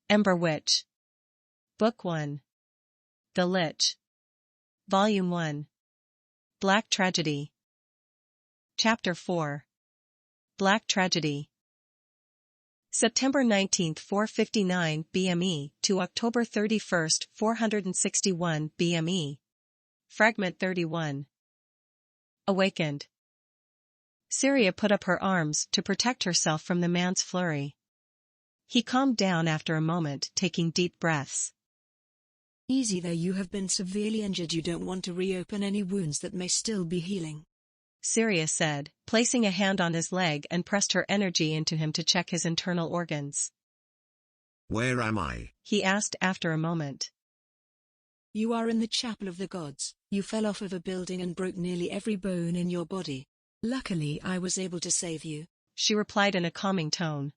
Ember Witch. Book 1. The Lich. Volume 1. Black Tragedy. Chapter 4. Black Tragedy. September 19, 459 BME to October 31, 461 BME. Fragment 31. Awakened. Syria put up her arms to protect herself from the man's flurry. He calmed down after a moment, taking deep breaths. Easy there, you have been severely injured. You don't want to reopen any wounds that may still be healing, Syria said, placing a hand on his leg and pressed her energy into him to check his internal organs. Where am I? He asked after a moment. You are in the Chapel of the Gods. You fell off of a building and broke nearly every bone in your body. Luckily I was able to save you, She replied in a calming tone.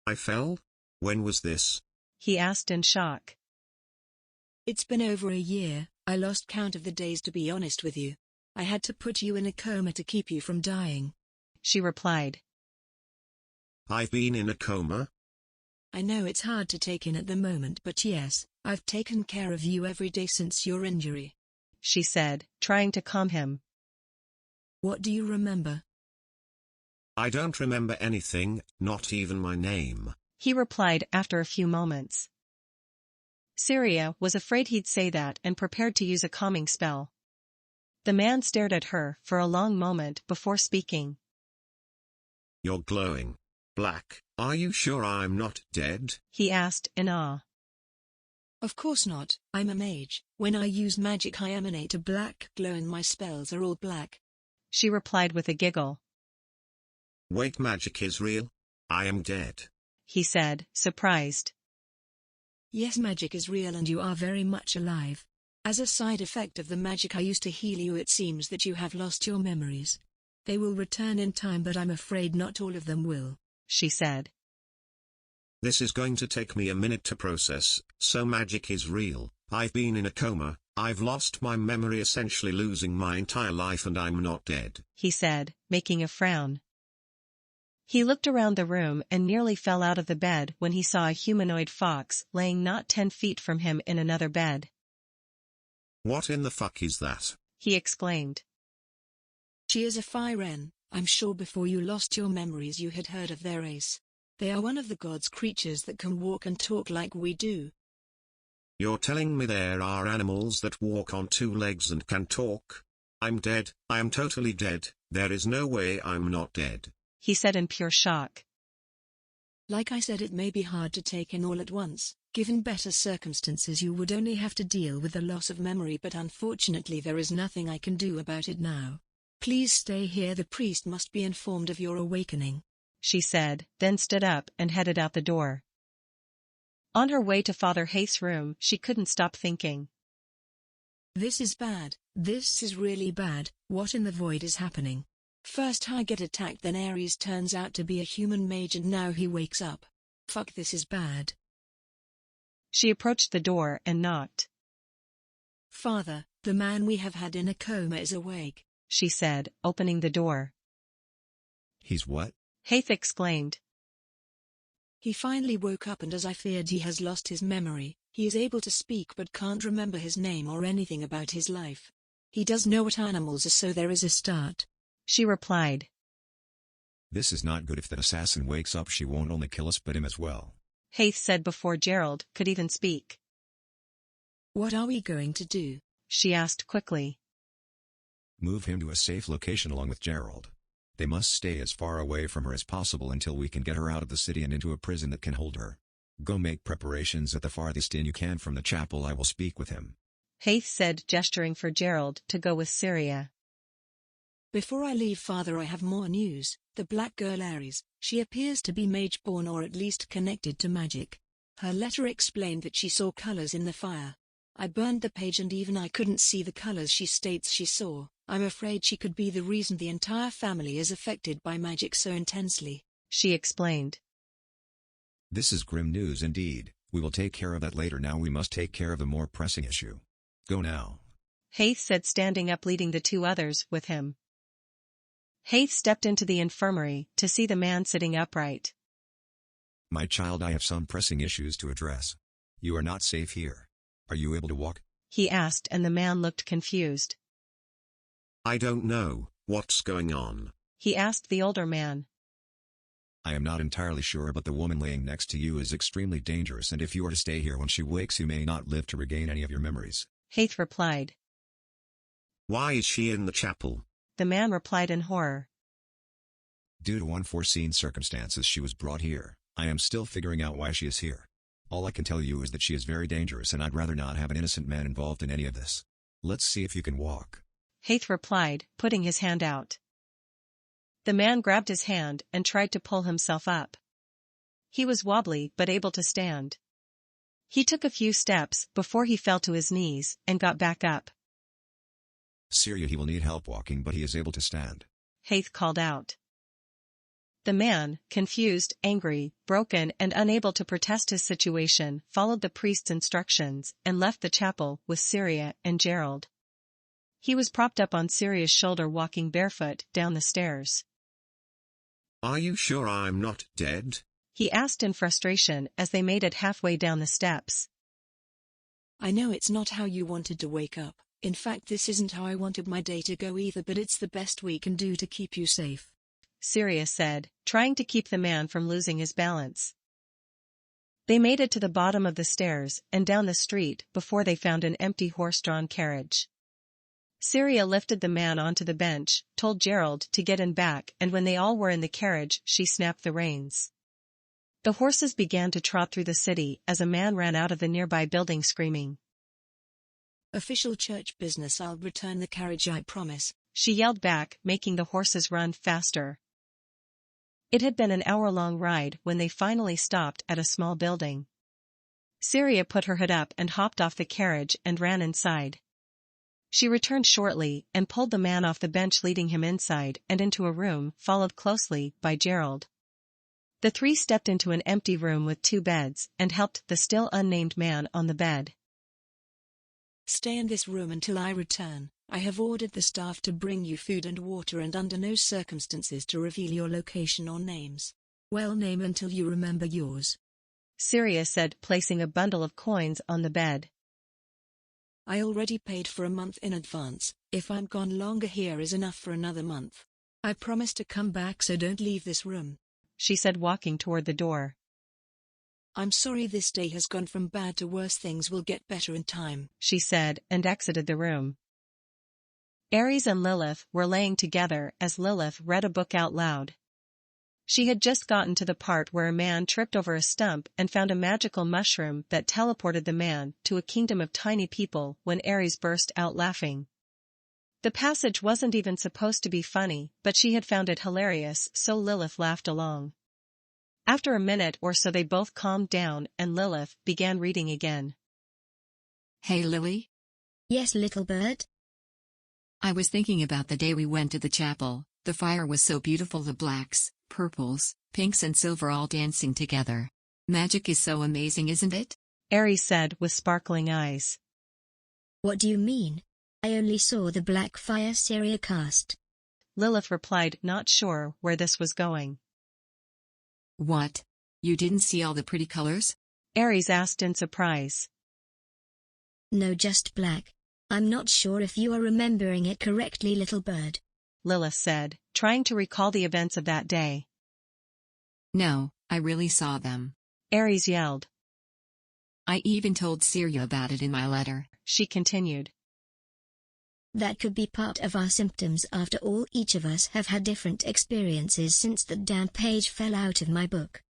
I fell? When was this? He asked in shock. It's been over a year. I lost count of the days, to be honest with you. I had to put you in a coma to keep you from dying, She replied. I've been in a coma? I know it's hard to take in at the moment, but yes, I've taken care of you every day since your injury, She said, trying to calm him. What do you remember? I don't remember anything, not even my name. He replied after a few moments. Syria was afraid he'd say that and prepared to use a calming spell. The man stared at her for a long moment before speaking. You're glowing. Black. Are you sure I'm not dead? He asked in awe. Of course not. I'm a mage. When I use magic I emanate a black glow and my spells are all black, She replied with a giggle. Wait, magic is real? I am dead. He said, surprised. Yes, magic is real and you are very much alive. As a side effect of the magic I used to heal you, it seems that you have lost your memories. They will return in time, but I'm afraid not all of them will, She said. This is going to take me a minute to process. So magic is real. I've been in a coma. I've lost my memory, essentially losing my entire life, and I'm not dead. He said, making a frown. He looked around the room and nearly fell out of the bed when he saw a humanoid fox laying not 10 feet from him in another bed. What in the fuck is that? He exclaimed. She is a Farron. I'm sure before you lost your memories you had heard of their race. They are one of the gods' creatures that can walk and talk like we do. You're telling me there are animals that walk on 2 legs and can talk? I'm dead. I am totally dead. There is no way I'm not dead. He said in pure shock. Like I said, it may be hard to take in all at once. Given better circumstances you would only have to deal with the loss of memory, but unfortunately there is nothing I can do about it now. Please stay here. The priest must be informed of your awakening, She said, then stood up and headed out the door. On her way to Father Haith's room, she couldn't stop thinking. This is bad. This is really bad. What in the void is happening? First I get attacked, then Aries turns out to be a human mage, and now he wakes up. Fuck, this is bad. She approached the door and knocked. Father, the man we have had in a coma is awake, She said, opening the door. He's what? Haith exclaimed. He finally woke up, and as I feared, he has lost his memory. He is able to speak but can't remember his name or anything about his life. He does know what animals are, so there is a start, She replied. This is not good. If that assassin wakes up, she won't only kill us but him as well, Haith said before Gerald could even speak. What are we going to do? She asked quickly. Move him to a safe location along with Gerald. They must stay as far away from her as possible until we can get her out of the city and into a prison that can hold her. Go make preparations at the farthest inn you can from the chapel. I will speak with him, Haith said, gesturing for Gerald to go with Syria. Before I leave, Father, I have more news. The black girl Aries, she appears to be mage-born, or at least connected to magic. Her letter explained that she saw colors in the fire. I burned the page and even I couldn't see the colors she states she saw. I'm afraid she could be the reason the entire family is affected by magic so intensely, She explained. This is grim news indeed. We will take care of that later. Now we must take care of a more pressing issue. Go now, Haith said, standing up, leading the 2 others with him. Haith stepped into the infirmary to see the man sitting upright. My child, I have some pressing issues to address. You are not safe here. Are you able to walk? He asked, and the man looked confused. I don't know, what's going on? He asked the older man. I am not entirely sure, but the woman laying next to you is extremely dangerous, and if you are to stay here when she wakes, you may not live to regain any of your memories. Haith replied. Why is she in the chapel? The man replied in horror. Due to unforeseen circumstances, she was brought here. I am still figuring out why she is here. All I can tell you is that she is very dangerous, and I'd rather not have an innocent man involved in any of this. Let's see if you can walk. Haith replied, putting his hand out. The man grabbed his hand and tried to pull himself up. He was wobbly but able to stand. He took a few steps before he fell to his knees and got back up. Syria, he will need help walking, but he is able to stand. Haith called out. The man, confused, angry, broken and unable to protest his situation, followed the priest's instructions and left the chapel with Syria and Gerald. He was propped up on Syria's shoulder, walking barefoot down the stairs. Are you sure I'm not dead? He asked in frustration as they made it halfway down the steps. I know it's not how you wanted to wake up. In fact, this isn't how I wanted my day to go either, but it's the best we can do to keep you safe, Syria said, trying to keep the man from losing his balance. They made it to the bottom of the stairs and down the street before they found an empty horse-drawn carriage. Syria lifted the man onto the bench, told Gerald to get in back, and when they all were in the carriage, she snapped the reins. The horses began to trot through the city as a man ran out of the nearby building screaming. Official church business. I'll return the carriage, I promise, she yelled back, making the horses run faster. It had been an hour-long ride when they finally stopped at a small building. Syria put her hood up and hopped off the carriage and ran inside. She returned shortly and pulled the man off the bench, leading him inside and into a room, followed closely by Gerald. The three stepped into an empty room with 2 beds and helped the still unnamed man on the bed. Stay in this room until I return. I have ordered the staff to bring you food and water, and under no circumstances to reveal your location or names. Well, name until you remember yours, Syria said, placing a bundle of coins on the bed. I already paid for a month in advance. If I'm gone longer, here is enough for another month. I promise to come back, so don't leave this room, she said, walking toward the door. I'm sorry this day has gone from bad to worse. Things will get better in time, she said, and exited the room. Aries and Lilith were laying together as Lilith read a book out loud. She had just gotten to the part where a man tripped over a stump and found a magical mushroom that teleported the man to a kingdom of tiny people when Aries burst out laughing. The passage wasn't even supposed to be funny, but she had found it hilarious, so Lilith laughed along. After a minute or so they both calmed down and Lilith began reading again. Hey Lily? Yes, little bird? I was thinking about the day we went to the chapel. The fire was so beautiful, the blacks, purples, pinks and silver all dancing together. Magic is so amazing, isn't it? Aries said with sparkling eyes. What do you mean? I only saw the black fire Syria cast. Lilith replied, not sure where this was going. What? You didn't see all the pretty colors? Aries asked in surprise. No, just black. I'm not sure if you are remembering it correctly, little bird, Lilith said, trying to recall the events of that day. No, I really saw them, Aries yelled. I even told Syria about it in my letter, she continued. That could be part of our symptoms. After all, each of us have had different experiences since that damn page fell out of my book,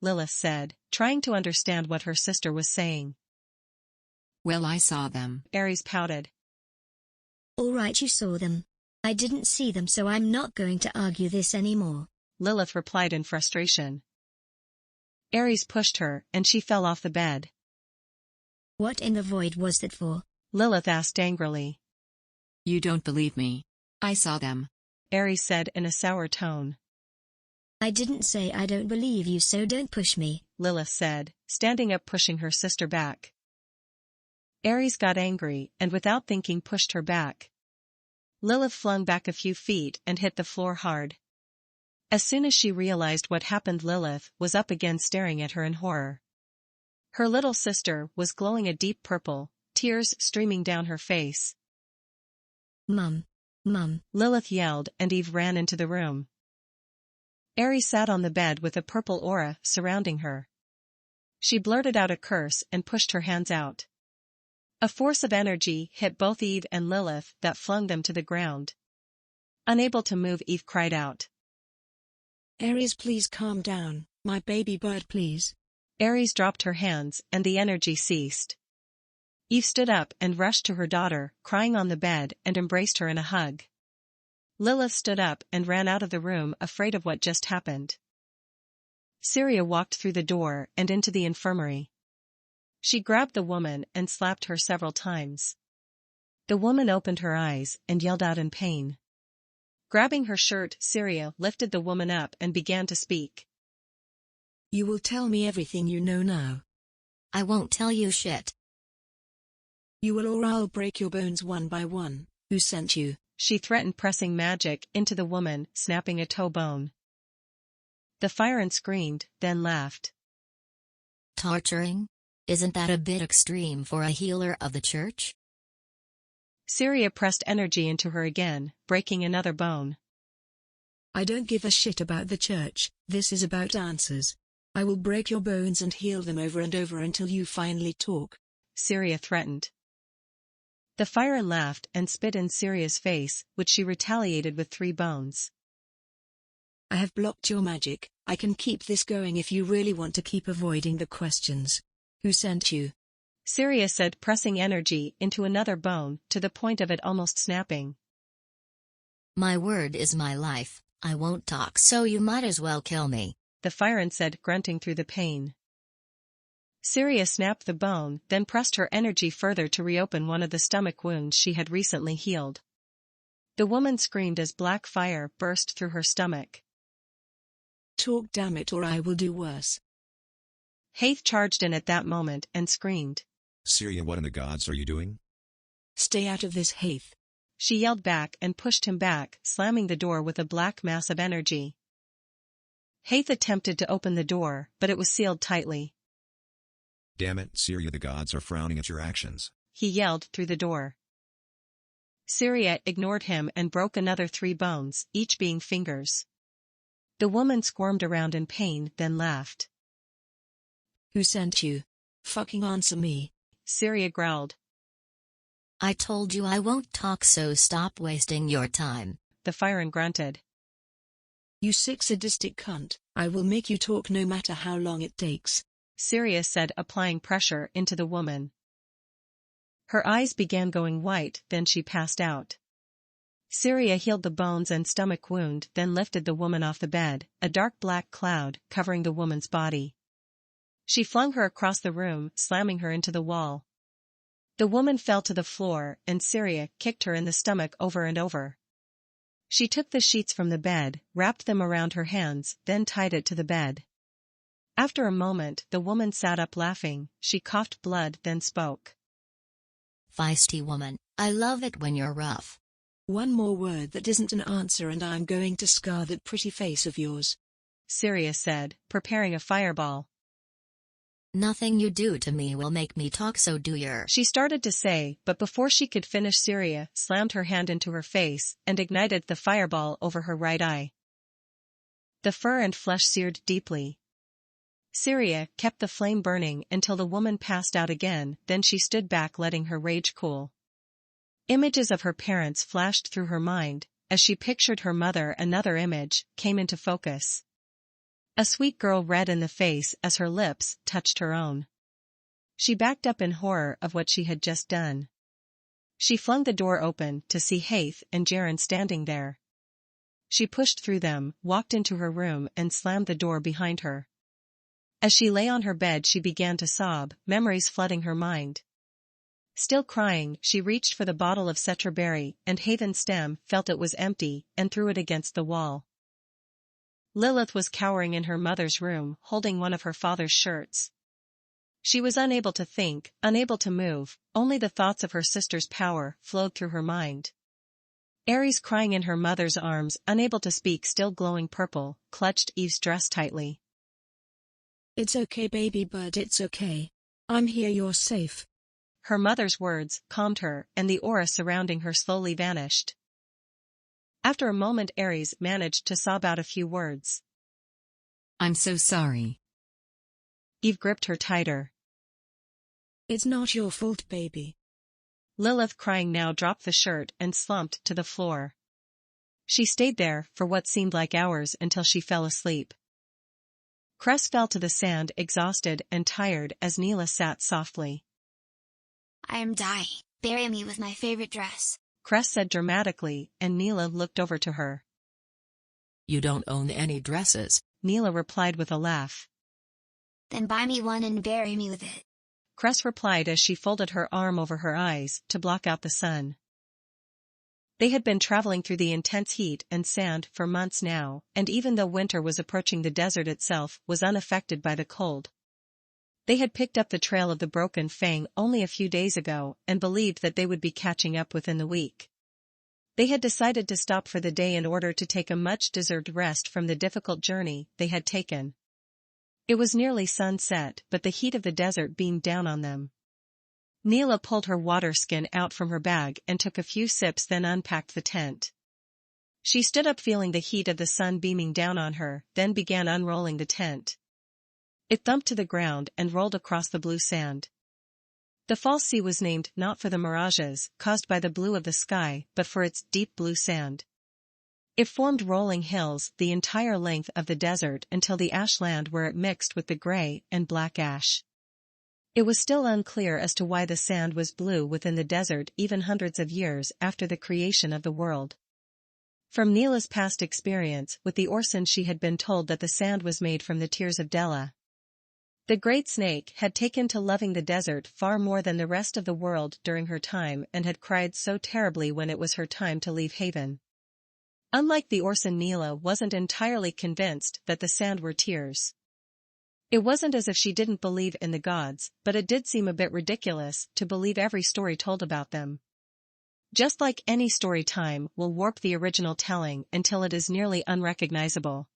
Lilith said, trying to understand what her sister was saying. Well, I saw them, Aries pouted. All right, you saw them. I didn't see them, so I'm not going to argue this anymore, Lilith replied in frustration. Aries pushed her and she fell off the bed. What in the void was that for? Lilith asked angrily. You don't believe me. I saw them, Aries said in a sour tone. I didn't say I don't believe you, so don't push me, Lilith said, standing up, pushing her sister back. Aries got angry and without thinking pushed her back. Lilith flung back a few feet and hit the floor hard. As soon as she realized what happened, Lilith was up again staring at her in horror. Her little sister was glowing a deep purple, tears streaming down her face. Mum. Mum. Lilith yelled, and Eve ran into the room. Aries sat on the bed with a purple aura surrounding her. She blurted out a curse and pushed her hands out. A force of energy hit both Eve and Lilith that flung them to the ground. Unable to move, Eve cried out. Aries, please calm down, my baby bird, please. Aries dropped her hands and the energy ceased. Eve stood up and rushed to her daughter, crying on the bed, and embraced her in a hug. Lilith stood up and ran out of the room, afraid of what just happened. Syria walked through the door and into the infirmary. She grabbed the woman and slapped her several times. The woman opened her eyes and yelled out in pain. Grabbing her shirt, Syria lifted the woman up and began to speak. You will tell me everything you know now. I won't tell you shit. You will, or I'll break your bones one by one. Who sent you? She threatened, pressing magic into the woman, snapping a toe bone. The Farron screamed, then laughed. Torturing? Isn't that a bit extreme for a healer of the church? Syria pressed energy into her again, breaking another bone. I don't give a shit about the church, this is about answers. I will break your bones and heal them over and over until you finally talk. Syria threatened. The Farron laughed and spit in Syria's face, which she retaliated with 3 bones. I have blocked your magic. I can keep this going if you really want to keep avoiding the questions. Who sent you? Syria said, pressing energy into another bone to the point of it almost snapping. My word is my life. I won't talk, so you might as well kill me. The Farron said, grunting through the pain. Syria snapped the bone, then pressed her energy further to reopen one of the stomach wounds she had recently healed. The woman screamed as black fire burst through her stomach. Talk, damn it, or I will do worse. Haith charged in at that moment and screamed. Syria, what in the gods are you doing? Stay out of this, Haith. She yelled back and pushed him back, slamming the door with a black mass of energy. Haith attempted to open the door, but it was sealed tightly. Damn it, Syria, the gods are frowning at your actions. He yelled through the door. Syria ignored him and broke another 3 bones, each being fingers. The woman squirmed around in pain, then laughed. Who sent you? Fucking answer me. Syria growled. I told you I won't talk, so stop wasting your time. The Farron grunted. You sick sadistic cunt, I will make you talk no matter how long it takes. Syria said, applying pressure into the woman. Her eyes began going white, then she passed out. Syria healed the bones and stomach wound, then lifted the woman off the bed, a dark black cloud covering the woman's body. She flung her across the room, slamming her into the wall. The woman fell to the floor, and Syria kicked her in the stomach over and over. She took the sheets from the bed, wrapped them around her hands, then tied it to the bed. After a moment, the woman sat up laughing. She coughed blood, then spoke. Feisty woman, I love it when you're rough. One more word that isn't an answer and I'm going to scar that pretty face of yours. Syria said, preparing a fireball. Nothing you do to me will make me talk, so do your. She started to say, but before she could finish, Syria slammed her hand into her face and ignited the fireball over her right eye. The fur and flesh seared deeply. Syria kept the flame burning until the woman passed out again, then she stood back, letting her rage cool. Images of her parents flashed through her mind. As she pictured her mother, another image came into focus. A sweet girl, red in the face as her lips touched her own. She backed up in horror of what she had just done. She flung the door open to see Haith and Jaren standing there. She pushed through them, walked into her room and slammed the door behind her. As she lay on her bed, she began to sob, memories flooding her mind. Still crying, she reached for the bottle of citra berry, and Haven Stem felt it was empty and threw it against the wall. Lilith was cowering in her mother's room, holding one of her father's shirts. She was unable to think, unable to move, only the thoughts of her sister's power flowed through her mind. Aries, crying in her mother's arms, unable to speak, still glowing purple, clutched Eve's dress tightly. It's okay, baby bird, it's okay. I'm here, you're safe. Her mother's words calmed her, and the aura surrounding her slowly vanished. After a moment, Aries managed to sob out a few words. I'm so sorry. Eve gripped her tighter. It's not your fault, baby. Lilith, crying now, dropped the shirt and slumped to the floor. She stayed there for what seemed like hours until she fell asleep. Cress fell to the sand, exhausted and tired, as Neela sat softly. I am dying. Bury me with my favorite dress, Cress said dramatically, and Neela looked over to her. You don't own any dresses. Neela replied with a laugh. Then buy me one and bury me with it. Cress replied as she folded her arm over her eyes to block out the sun. They had been traveling through the intense heat and sand for months now, and even though winter was approaching, the desert itself was unaffected by the cold. They had picked up the trail of the Broken Fang only a few days ago and believed that they would be catching up within the week. They had decided to stop for the day in order to take a much-deserved rest from the difficult journey they had taken. It was nearly sunset, but the heat of the desert beamed down on them. Neela pulled her water skin out from her bag and took a few sips, then unpacked the tent. She stood up, feeling the heat of the sun beaming down on her, then began unrolling the tent. It thumped to the ground and rolled across the blue sand. The false sea was named not for the mirages caused by the blue of the sky, but for its deep blue sand. It formed rolling hills the entire length of the desert until the ashland, where it mixed with the gray and black ash. It was still unclear as to why the sand was blue within the desert even hundreds of years after the creation of the world. From Neela's past experience with the Orson, she had been told that the sand was made from the tears of Della. The great snake had taken to loving the desert far more than the rest of the world during her time and had cried so terribly when it was her time to leave Haven. Unlike the Orson, Neela wasn't entirely convinced that the sand were tears. It wasn't as if she didn't believe in the gods, but it did seem a bit ridiculous to believe every story told about them. Just like any story, time will warp the original telling until it is nearly unrecognizable.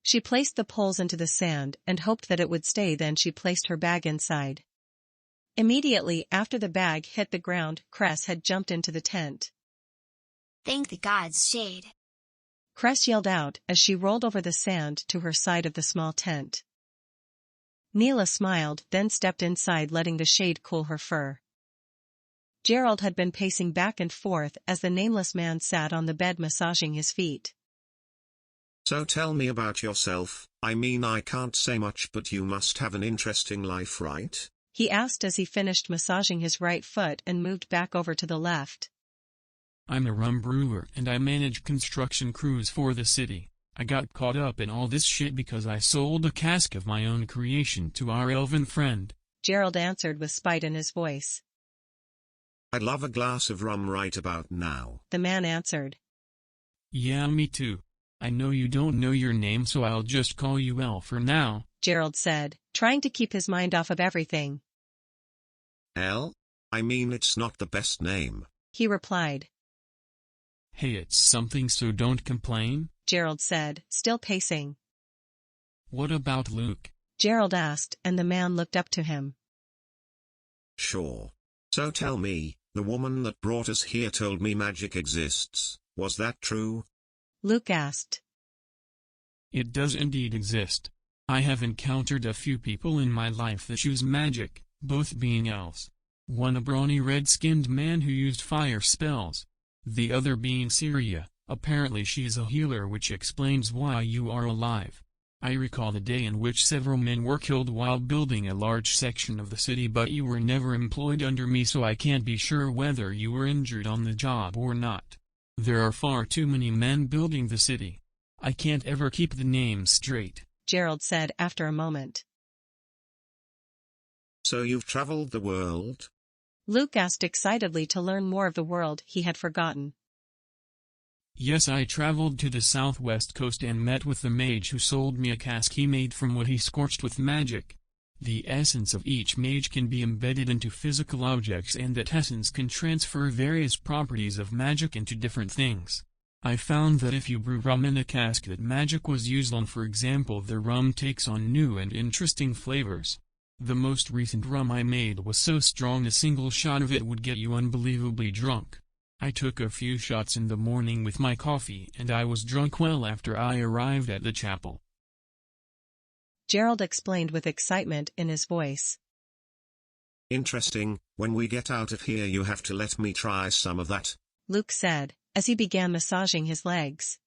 She placed the poles into the sand and hoped that it would stay, then she placed her bag inside. Immediately after the bag hit the ground, Cress had jumped into the tent. Thank the gods, Shade. Cress yelled out as she rolled over the sand to her side of the small tent. Neela smiled, then stepped inside, letting the shade cool her fur. Gerald had been pacing back and forth as the nameless man sat on the bed massaging his feet. So tell me about yourself. I mean, I can't say much, but you must have an interesting life, right? He asked as he finished massaging his right foot and moved back over to the left. I'm a rum brewer and I manage construction crews for the city. I got caught up in all this shit because I sold a cask of my own creation to our elven friend, Gerald answered with spite in his voice. I'd love a glass of rum right about now, the man answered. Yeah, me too. I know you don't know your name, so I'll just call you El for now, Gerald said, trying to keep his mind off of everything. El? I mean, it's not the best name, he replied. Hey, it's something, so don't complain, Gerald said, still pacing. What about Luke? Gerald asked, and the man looked up to him. Sure. So tell me, the woman that brought us here told me magic exists. Was that true? Luke asked. It does indeed exist. I have encountered a few people in my life that use magic, both being elves. One a brawny red-skinned man who used fire spells. The other being Syria. Apparently she's a healer, which explains why you are alive. I recall the day in which several men were killed while building a large section of the city, but you were never employed under me, so I can't be sure whether you were injured on the job or not. There are far too many men building the city. I can't ever keep the names straight, Gerald said after a moment. So you've traveled the world? Luke asked excitedly to learn more of the world he had forgotten. Yes, I traveled to the southwest coast and met with the mage who sold me a cask he made from what he scorched with magic. The essence of each mage can be embedded into physical objects, and that essence can transfer various properties of magic into different things. I found that if you brew rum in a cask that magic was used on, for example, the rum takes on new and interesting flavors. The most recent rum I made was so strong a single shot of it would get you unbelievably drunk. I took a few shots in the morning with my coffee, and I was drunk well after I arrived at the chapel. Gerald explained with excitement in his voice. Interesting. When we get out of here you have to let me try some of that, Luke said, as he began massaging his legs.